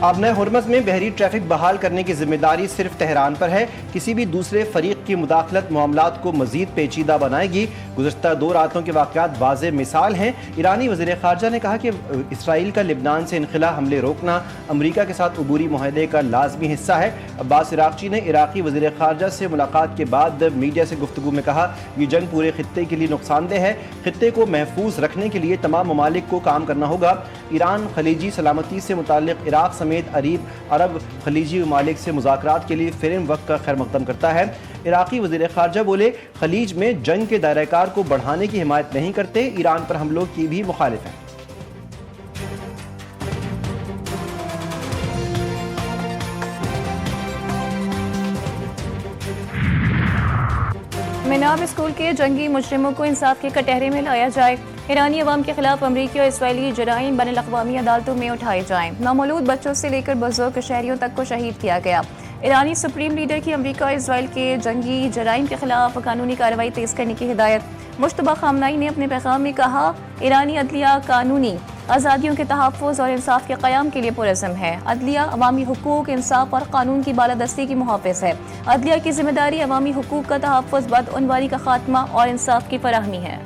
अब नए हुर्मस में बहरी ट्रैफिक बहाल करने की जिम्मेदारी सिर्फ तेहरान पर है। किसी भी दूसरे फरीक की मुदाखलत मामलात को मजीद पेचीदा बनाएगी। गुज़श्ता 2 रातों के वाक़यात वाज़ेह मिसाल हैं। ईरानी वज़ीर ख़ारजा ने कहा कि इसराइल का लिबनान से इनखला हमले रोकना अमरीका के साथ अबूरी मुआहदे का लाजमी हिस्सा है। अब्बास इराक़ची ने इराक़ी वज़ीर ख़ारजा से मुलाकात के बाद मीडिया से गुफ्तगू में कहा, ये जंग पूरे खित्ते के लिए नुकसानदेह है। खित्ते को महफूज रखने के लिए तमाम ममालिक को काम करना होगा। ईरान खलीजी सलामती से मुताल्लिक़ इराक़ समेत अरब खलीजी ममालिक से मुज़ाकरात के लिए फ्रेमवर्क का खैर मकदम करता है। इराक़ी वज़ीर ख़ारजा बोले, खलीज में जंग के दायरा-ए-कार को बढ़ाने की हिमायत नहीं करते, ईरान पर हमलों की भी मुखालिफ हैं। मिनाब स्कूल के जंगी मुजरिमों को इंसाफ के कटहरे में लाया जाए। ईरानी अवाम के खिलाफ अमरीकी और इसराइली जराइम बैनुल अक़वामी अदालतों में उठाए जाएं। नामौलूद बच्चों से लेकर बुजुर्ग शहरियों तक को शहीद किया गया। ईरानी सुप्रीम लीडर की अमरीका और इसराइल के जंगी जराइम के खिलाफ कानूनी कार्रवाई तेज करने की हिदायत। मुश्तबा खामनाई ने अपने पैगाम में कहा, ईरानी अदलिया कानूनी आज़ादियों के तहफ़्फ़ुज़ और इंसाफ के क़याम के लिए पुरज़्म है। अदलिया अवामी हुकूक, इंसाफ और कानून की बालादस्ती की मुहाफ़िज़ है। अदलिया की जिम्मेदारी अवामी हुकूक का तहफ़्फ़ुज़, बदअनवारी का खात्मा और इंसाफ की फराहमी है।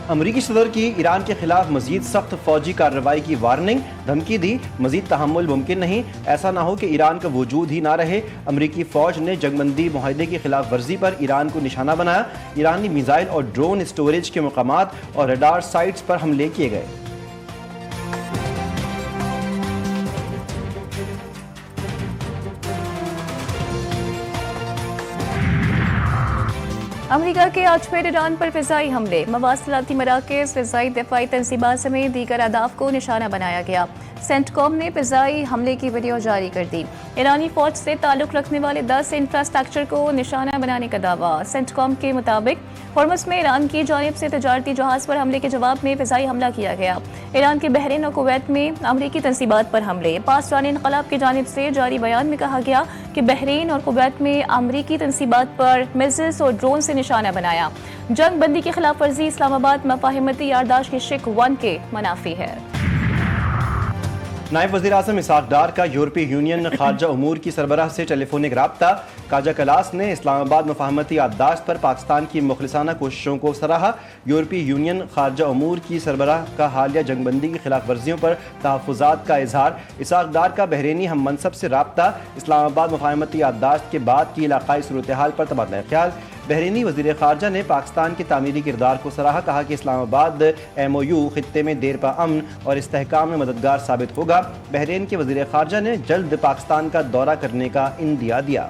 अमरीकी सदर की ईरान के खिलाफ मजीद सख्त फौजी कार्रवाई की वार्निंग, धमकी दी, मजीद तहम्मुल मुमकिन नहीं। ऐसा ना हो कि ईरान का वजूद ही ना रहे। अमरीकी फौज ने जंगबंदी मुआहदे की खिलाफ वर्जी पर ईरान को निशाना बनाया। ईरानी मिसाइल और ड्रोन स्टोरेज के मकामात और रडार साइट्स पर हमले किए गए। अमरीका के आज फिर ईरान पर फ़िज़ाई हमले, मवासिलाती मराकज़, फ़िज़ाई दिफ़ाई तंसीबात समेत दीगर अहदाफ़ को निशाना बनाया गया। सेंटकॉम ने फ़िज़ाई हमले की वीडियो जारी कर दी। ईरानी फ़ौज से ताल्लुक़ रखने वाले 10 इंफ्रास्ट्रक्चर को निशाना बनाने का दावा। सेंटकॉम के मुताबिक हुर्मुज़ में ईरान की जानिब से तजारती जहाज़ पर हमले के जवाब में फ़िज़ाई हमला किया गया। ईरान के बहरीन और कुवैत में अमरीकी तंसीबात पर हमले। पासवान इनक़लाब की जानिब से जारी बयान में कहा गया कि बहरीन और कुवैत में अमरीकी तंसीबात पर मिज़्ज़ल्स और ड्रोन से निशाना बनाया। जंग बंदी की खिलाफ वर्जी इस्लामाबाद मफाहिमती यारदाश्त के शिक 1 के मुनाफी है। नायब वज़ीर आज़म इसहाक़ डार का यूरोपीय यूनियन खारजा उमूर की सरबराह से टेलीफोनिक राब्ता। काजा कलास ने इस्लामाबाद मफाहमती याददाश्त पर पाकिस्तान की मुखलिसाना कोशिशों को सराहा। यूरोपीय यूनियन खारजा उमूर की सरबराह का हालिया जंगबंदी की खिलाफ वर्जियों पर तहफ़्फ़ुज़ात का इजहार। इसहाक़ डार का बहरीनी हम मनसब से राब्ता। इस्लामाबाद मफाहमती याददाश्त के बाद की इलाक़ाई सूरत हाल पर तबादला ख्याल। बहरीनी वज़ीर ख़ारजा ने पाकिस्तान के तामीरी किरदार को सराहा। कहा कि इस्लामाबाद MOU खित्ते में देर पा अमन और इस्तेहकाम में मददगार साबित होगा। बहरीन के वज़ीर ख़ारजा ने जल्द पाकिस्तान का दौरा करने का इंदिया दिया।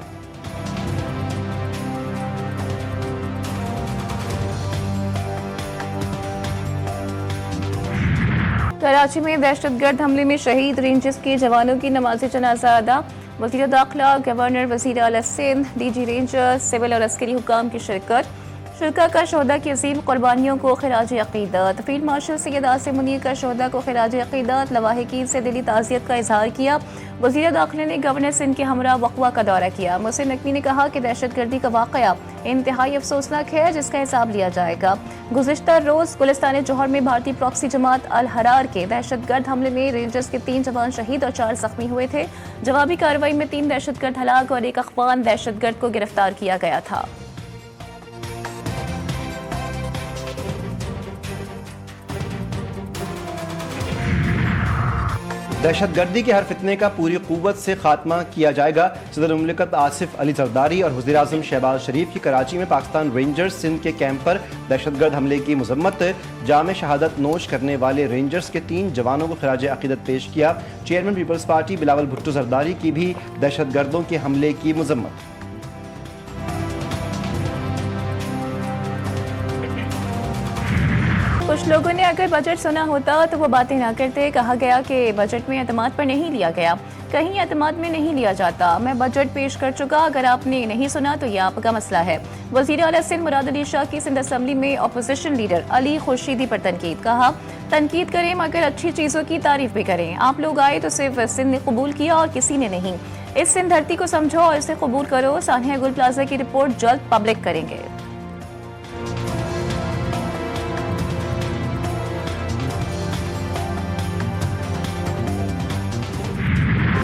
कराची में दहशतगर्द हमले में शहीद रेंजर्स के जवानों की नमाज़ जनाज़ा अदा। वज़ीर दाखिला, गवर्नर, वज़ीर आला सिंध, DG रेंजर्स, सिविल और अस्करी हुकाम की शिरकत। शुरका का शोहदा की अजीम कुर्बानियों को खिराज अक़ीदत। फील्ड मार्शल सैयद आसिम मुनीर का शोहदा को खिराज अक़ीदत, लवाहिकीन से दिली ताज़ियत का इजहार किया। वज़ीर दाखिला ने गवर्नर सिंध के हमरा वक़वा का दौरा किया। मोहसिन नकवी ने कहा कि दहशतगर्दी का वाक़या इंतहाई अफसोसनाक है, जिसका हिसाब लिया जाएगा। गुज़िश्ता रोज़ गुलिस्तान जौहर में भारतीय प्रॉक्सी जमात अल हरार के दहशतगर्द हमले में रेंजर्स के 3 जवान शहीद और 4 ज़ख्मी हुए थे। जवाबी कार्रवाई में 3 दहशतगर्द हलाक और 1 अफ़गान दहशतगर्द को गिरफ्तार किया गया था। दहशतगर्दी के हर फितने का पूरी क़ुव्वत से खात्मा किया जाएगा। सदर मुमलिकत आसिफ अली जरदारी और वज़ीर आज़म शहबाज शरीफ की कराची में पाकिस्तान रेंजर्स सिंध के कैंप पर दहशतगर्द हमले की मजम्मत। जाम शहादत नोश करने वाले रेंजर्स के 3 जवानों को खिराज अक़ीदत पेश किया। चेयरमैन पीपल्स पार्टी बिलावल भुट्टो जरदारी की भी दहशतगर्दों के हमले की मजम्मत। कुछ लोगों ने अगर बजट सुना होता तो वो बातें ना करते। कहा गया कि बजट में एतमाद पर नहीं लिया गया, कहीं एतमाद में नहीं लिया जाता। मैं बजट पेश कर चुका, अगर आपने नहीं सुना तो यह आपका मसला है। वज़ीर आला सिंध मुराद अली शाह की सिंध असम्बली में अपोजिशन लीडर अली खुर्शीदी पर तनकीद। कहा, तनकीद करें मगर अच्छी चीज़ों की तारीफ भी करें। आप लोग आए तो सिर्फ सिंध ने कबूल किया और किसी ने नहीं। इस सिंध धरती को समझो और इसे कबूल करो। सानिया गुल प्लाजा की रिपोर्ट जल्द पब्लिक करेंगे।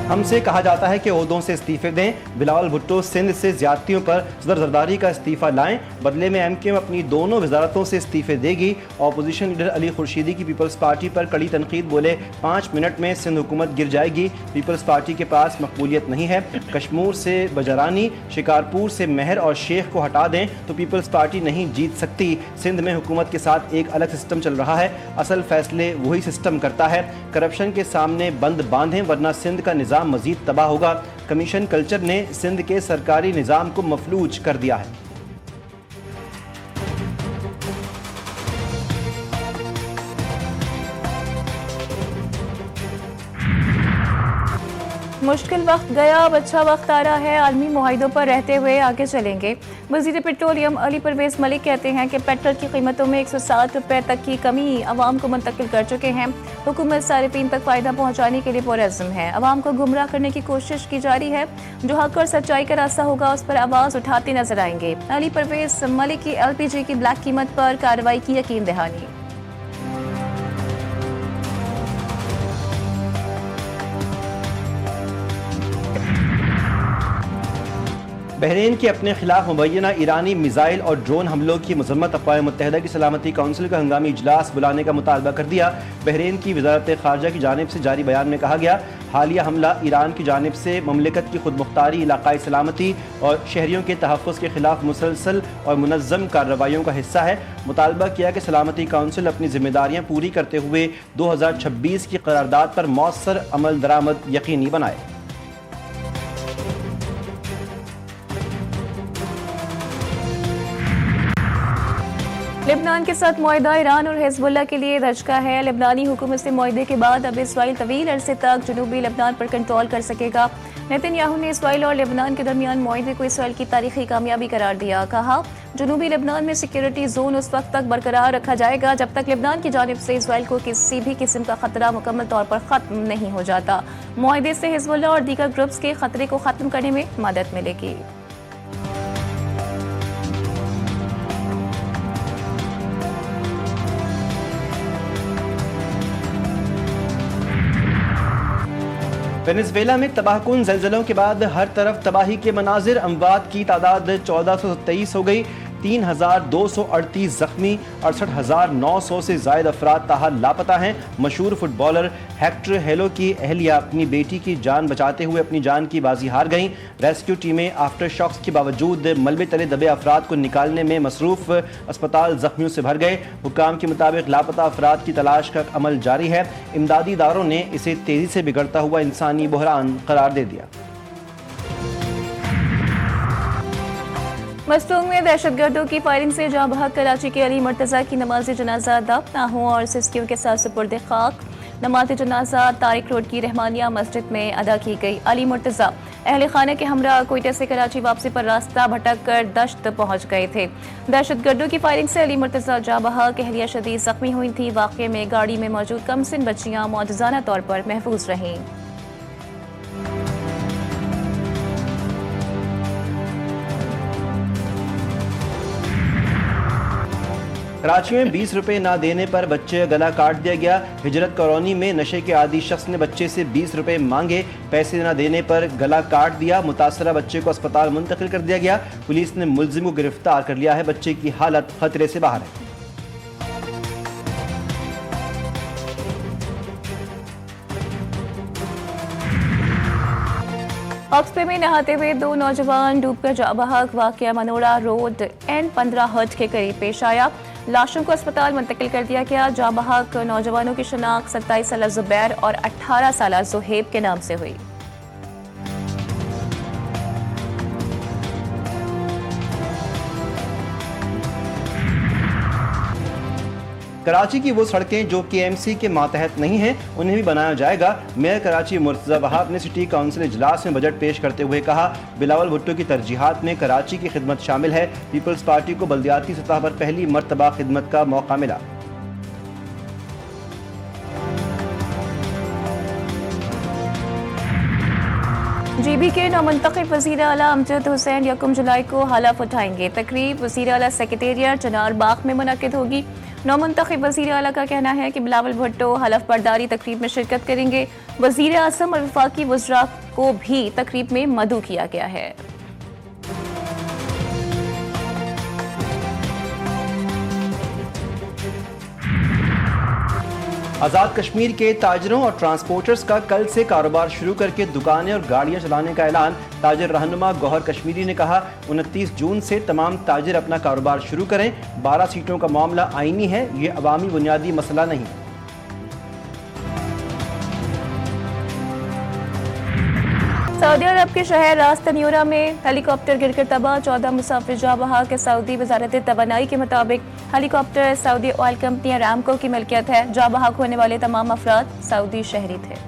हमसे कहा जाता है कि ओहदों से इस्तीफे दें। बिलावल भुट्टो सिंध से ज्यादतियों पर सदर जरदारी का इस्तीफा लाएं। बदले में MKM अपनी दोनों वजारतों से इस्तीफे देगी। ऑपोजिशन लीडर अली खुर्शीदी की पीपल्स पार्टी पर कड़ी तनकीद, बोले 5 मिनट में सिंध हुकूमत गिर जाएगी। पीपल्स पार्टी के पास मकबूलियत नहीं है। कश्मीर से बजरानी, शिकारपुर से मेहर और शेख को हटा दें तो पीपल्स पार्टी नहीं जीत सकती। सिंध में हुकूमत के साथ एक अलग सिस्टम चल रहा है। असल फैसले वही सिस्टम करता है। करप्शन के सामने बंद बांधें वरना सिंध का निज़ाम मजीद तबाह होगा। कमीशन कल्चर ने सिंध के सरकारी निज़ाम को मफलूज कर दिया है। मुश्किल वक्त गया, अब अच्छा वक्त आ रहा है। आलमी मुआहिदों पर रहते हुए आगे चलेंगे। वज़ीर पेट्रोलियम अली परवेज मलिक कहते हैं कि पेट्रोल की कीमतों में 107 रुपये तक की कमी अवाम को मुंतकिल कर चुके हैं। हुकूमत सारिफीन तक फ़ायदा पहुँचाने के लिए पुरअज़्म है। अवाम को गुमराह करने की कोशिश की जा रही है। जो हक और सच्चाई का रास्ता होगा उस पर आवाज़ उठाते नजर आएंगे। अली परवेज मलिक की LPG की ब्लैक कीमत पर कार्रवाई की यकीन दहानी। बहरीन के अपने खिलाफ मुबैना ईरानी मिसाइल और ड्रोन हमलों की मजम्मत अक़वाम मुत्तहिदा की सलामती काउंसिल का हंगामी इजलास बुलाने का मुतालबा कर दिया। बहरीन की वजारत खारजा की जानिब से जारी बयान में कहा गया, हालिया हमला ईरान की जानिब से ममलिकत की खुद मुख्तारी, इलाकाई सलामती और शहरियों के तहफ़्फ़ुज़ के खिलाफ मुसलसल और मुनज़्ज़म कार्रवाइयों का हिस्सा है। मुतालबा किया कि सलामती काउंसिल अपनी जिम्मेदारियाँ पूरी करते हुए 2026 की करारदाद पर मौसर अमल दरामद यकीनी बनाए। लेबनान के साथ मुआहिदा ईरान और हिज़्बुल्लाह के लिए धचका है। लेबनानी हुकूमत से मुआहिदे के बाद अब इसराइल तवील अरसे तक जनूबी लेबनान पर कंट्रोल कर सकेगा। नेतन्याहू ने इसराइल और लेबनान के दरमियान मुआहिदे को इसराइल की तारीखी कामयाबी करार दिया। कहा, जनूबी लेबनान में सिक्योरिटी जोन उस वक्त तक बरकरार रखा जाएगा जब तक लेबनान की जानिब से इसराइल को किसी भी किस्म का खतरा मुकम्मल तौर पर ख़त्म नहीं हो जाता। मुआहिदे से हिज़्बुल्लाह और दीगर ग्रुप्स के खतरे को ख़त्म करने में मदद मिलेगी। वेनेज़ुएला में तबाहकुन ज़लज़लों के बाद हर तरफ तबाही के मनाजिर। अमवात की तादाद 1423 हो गई। 3238 जख्मी, 68,900 से ज़ायद अफराद ताहाल लापता हैं। मशहूर फुटबॉलर हेक्टर हेलो की अहलिया अपनी बेटी की जान बचाते हुए अपनी जान की बाजी हार गईं। रेस्क्यू टीमें आफ्टर शॉक्स के बावजूद मलबे तले दबे अफराद को निकालने में मसरूफ़। अस्पताल जख्मियों से भर गए। हुकाम के मुताबिक लापता अफराद की तलाश का अमल जारी है। इमदादी इदारों ने इसे तेज़ी से बिगड़ता हुआ इंसानी बहरान करार दे दिया। मस्तूंग में दहशतगर्दों की फायरिंग से जहां बहक कराची के अली मुर्तज़ा की नमाज जनाजा अदा, ताहों और सिस्कियों के साथ सुपुर्द खाक। नमाज जनाजा तारिक रोड की रहमानिया मस्जिद में अदा की गई। अली मुर्तज़ा अहले खाना के हमरा कोयटा से कराची वापसी पर रास्ता भटक कर दश्त पहुंच गए थे। दहशतगर्दों की फायरिंग से अली मुर्तज़ा जहां बहक अहलिया शदीद जख्मी हुई थी। वाक़े में गाड़ी में मौजूद कमसिन बच्चियां मौजूदाना तौर पर महफूज रहीं। कराची में 20 रुपए ना देने पर बच्चे का गला काट दिया गया। हिजरत कॉलोनी में नशे के आदी शख्स ने बच्चे से 20 रुपए मांगे, पैसे न देने पर गला काट दिया। मुतासरा बच्चे को अस्पताल मुंतकिल कर दिया गया। पुलिस ने मुलजिम को गिरफ्तार कर लिया है। बच्चे की हालत खतरे से बाहर है। ऑक्सफे में नहाते हुए 2 नौजवान डूबकर जा बहक। वाकया मनोरा रोड N15 हट के करीब पेश आया। लाशों को अस्पताल मुंतकिल कर दिया गया। जा बहक नौजवानों की शनाख्त 27 साला जुबैर और 18 साला जुहेब के नाम से हुई। कराची की वो सड़कें जो KMC के मातहत नहीं हैं, उन्हें भी बनाया जाएगा। मेयर कराची मुर्तज़ा वहाब ने सिटी काउंसिल इजलास में बजट पेश करते हुए कहा, बिलावल भुट्टो की तरजीहात में कराची की खिदमत शामिल है। पीपल्स पार्टी को बल्दियाती सतह पर पहली मरतबा खिदमत का मौका मिला। GB के नौमुंतखब वज़ीर आला अमजद हुसैन 1 जुलाई को हलफ उठाएंगे। तकरीब वज़ीर आला सेक्रेटेरिएट चनार बाग में मुनक्किद होगी। नौमुंतखब वज़ीर आला का कहना है कि बिलावल भुट्टो हलफ बर्दारी तकरीब में शिरकत करेंगे। वज़ीर आज़म और वफाकी वज़रा को भी तकरीब में मदऊ किया गया है। आज़ाद कश्मीर के ताजरों और ट्रांसपोर्टर्स का कल से कारोबार शुरू करके दुकानें और गाड़ियां चलाने का ऐलान। ताजर रहनुमा गौहर कश्मीरी ने कहा 29 जून से तमाम ताजर अपना कारोबार शुरू करें। 12 सीटों का मामला आईनी है, ये अवामी बुनियादी मसला नहीं। सऊदी अरब के शहर रास तन्यूरा में हेलीकॉप्टर गिरकर तबाह, 14 मुसाफिर जाँ बहक। सऊदी वजारत तवानाई के मुताबिक helicopter Saudi oil company Aramco की मिल्कियत है। जाँ बहक होने वाले तमाम अफराद सऊदी शहरी थे।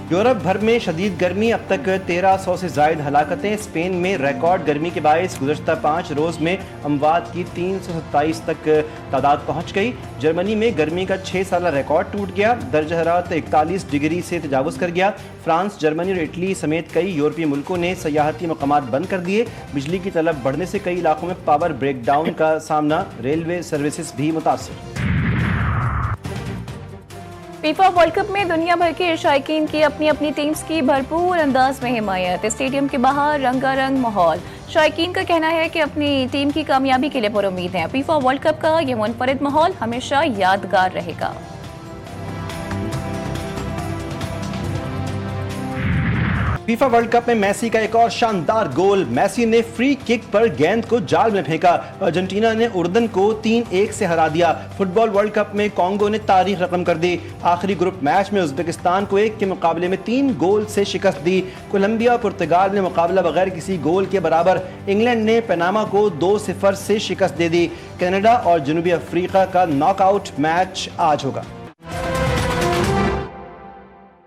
यूरोप भर में शदीद गर्मी, अब तक 1300 से जायद हलाकतें। स्पेन में रिकॉर्ड गर्मी के बायस गुज़श्ता 5 रोज़ में अमवात की 327 तक तादाद पहुँच गई। जर्मनी में गर्मी का 6 साला रिकॉर्ड टूट गया, दर्जा हरारत 41 डिग्री से तजावुज़ कर गया। फ्रांस, जर्मनी और इटली समेत कई यूरोपीय मुल्कों ने सयाहती मकामात बंद कर दिए। बिजली की तलब बढ़ने से कई इलाकों में पावर ब्रेकडाउन का सामना, रेलवे सर्विसेज भी मुतासर। फीफा वर्ल्ड कप में दुनिया भर के शायकीन की अपनी अपनी टीम्स की भरपूर अंदाज में हिमायत। स्टेडियम के बाहर रंगारंग माहौल। शायकीन का कहना है कि अपनी टीम की कामयाबी के लिए पुरुम्मीद हैं। फीफा वर्ल्ड कप का ये मुनफरिद माहौल हमेशा यादगार रहेगा। फीफा वर्ल्ड कप में मेसी का एक और शानदार गोल। मेसी ने फ्री किक पर गेंद को जाल में फेंका। अर्जेंटीना ने उर्दन को 3-1 से हरा दिया। फुटबॉल वर्ल्ड कप में कांगो ने तारीख रकम कर दी। आखिरी ग्रुप मैच में उज़्बेकिस्तान को 1 के मुकाबले में 3 गोल से शिकस्त दी। कोलंबिया और पुर्तगाल ने मुकाबला बगैर किसी गोल के बराबर। इंग्लैंड ने पनामा को 2-0 से शिकस्त दे दी। कनाडा और जनूबी अफ्रीका का नॉकआउट मैच आज होगा।